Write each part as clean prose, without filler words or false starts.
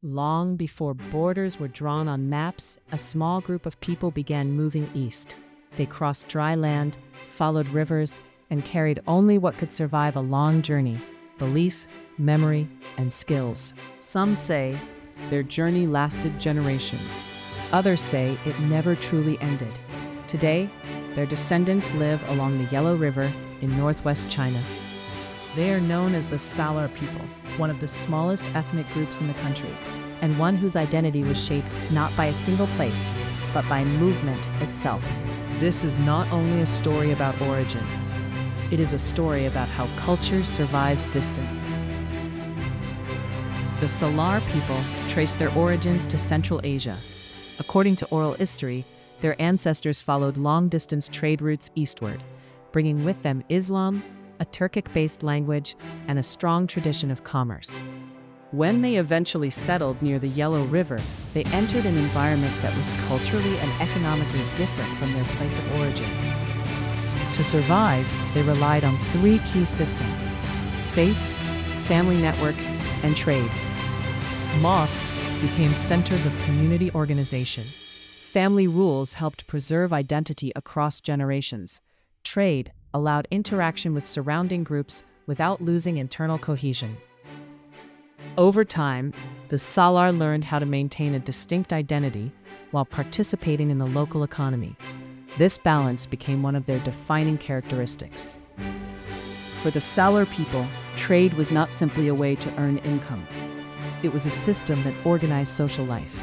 Long before borders were drawn on maps, a small group of people began moving east. They crossed dry land, followed rivers, and carried only what could survive a long journey: belief, memory, and skills. Some say their journey lasted generations. Others say it never truly ended. Today, their descendants live along the Yellow River in northwest China. They are known as the Salar people, one of the smallest ethnic groups in the country, and one whose identity was shaped not by a single place, but by movement itself. This is not only a story about origin, it is a story about how culture survives distance. The Salar people trace their origins to Central Asia. According to oral history, their ancestors followed long-distance trade routes eastward, bringing with them Islam, a Turkic-based language, and a strong tradition of commerce. When they eventually settled near the Yellow River, they entered an environment that was culturally and economically different from their place of origin. To survive, they relied on three key systems: faith, family networks, and trade. Mosques became centers of community organization. Family rules helped preserve identity across generations. Trade allowed interaction with surrounding groups without losing internal cohesion. Over time, the Salar learned how to maintain a distinct identity while participating in the local economy. This balance became one of their defining characteristics. For the Salar people, trade was not simply a way to earn income. It was a system that organized social life.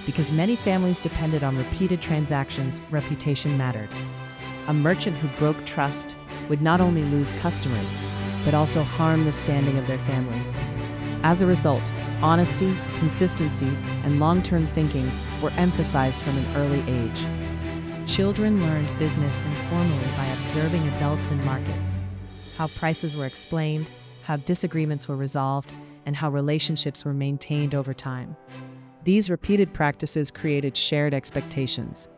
Because many families depended on repeated transactions, reputation mattered. A merchant who broke trust would not only lose customers, but also harm the standing of their family. As a result, honesty, consistency, and long-term thinking were emphasized from an early age. Children learned business informally by observing adults in markets, how prices were explained, how disagreements were resolved, and how relationships were maintained over time. These repeated practices created shared expectations.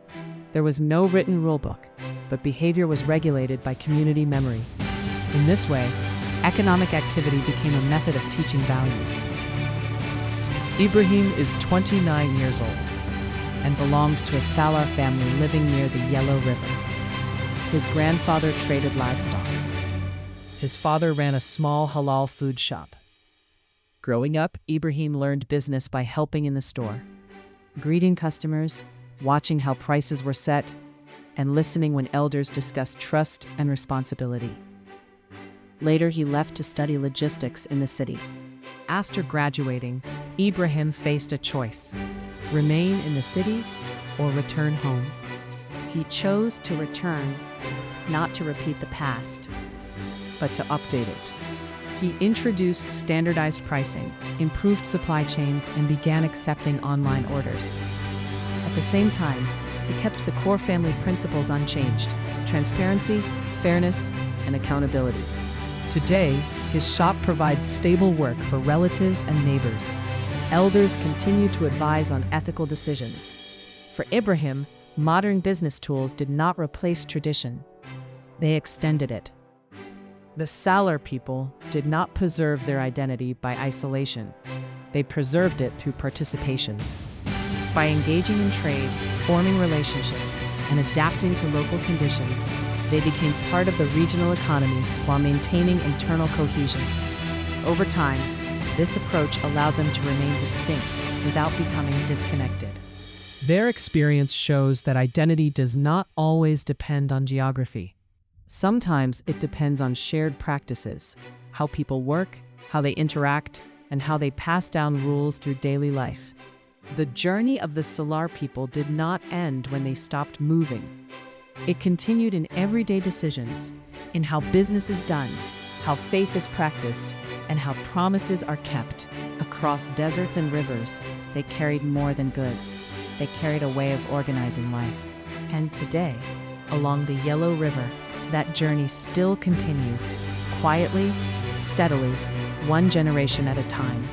There was no written rulebook, but behavior was regulated by community memory. In this way, economic activity became a method of teaching values. Ibrahim is 29 years old and belongs to a Salar family living near the Yellow River. His grandfather traded livestock. His father ran a small halal food shop. Growing up, Ibrahim learned business by helping in the store, greeting customers, watching how prices were set, and listening when elders discussed trust and responsibility. Later, he left to study logistics in the city. After graduating, Ibrahim faced a choice: remain in the city or return home. He chose to return, not to repeat the past, but to update it. He introduced standardized pricing, improved supply chains, and began accepting online orders. At the same time, he kept the core family principles unchanged: transparency, fairness, and accountability. Today, his shop provides stable work for relatives and neighbors. Elders continue to advise on ethical decisions. For Ibrahim, modern business tools did not replace tradition. They extended it. The Salar people did not preserve their identity by isolation. They preserved it through participation. By engaging in trade, forming relationships, and adapting to local conditions, they became part of the regional economy while maintaining internal cohesion. Over time, this approach allowed them to remain distinct without becoming disconnected. Their experience shows that identity does not always depend on geography. Sometimes it depends on shared practices: how people work, how they interact, and how they pass down rules through daily life. The journey of the Salar people did not end when they stopped moving. It continued in everyday decisions, in how business is done, how faith is practiced, and how promises are kept. Across deserts and rivers, they carried more than goods. They carried a way of organizing life. And today, along the Yellow River, that journey still continues, quietly, steadily, one generation at a time.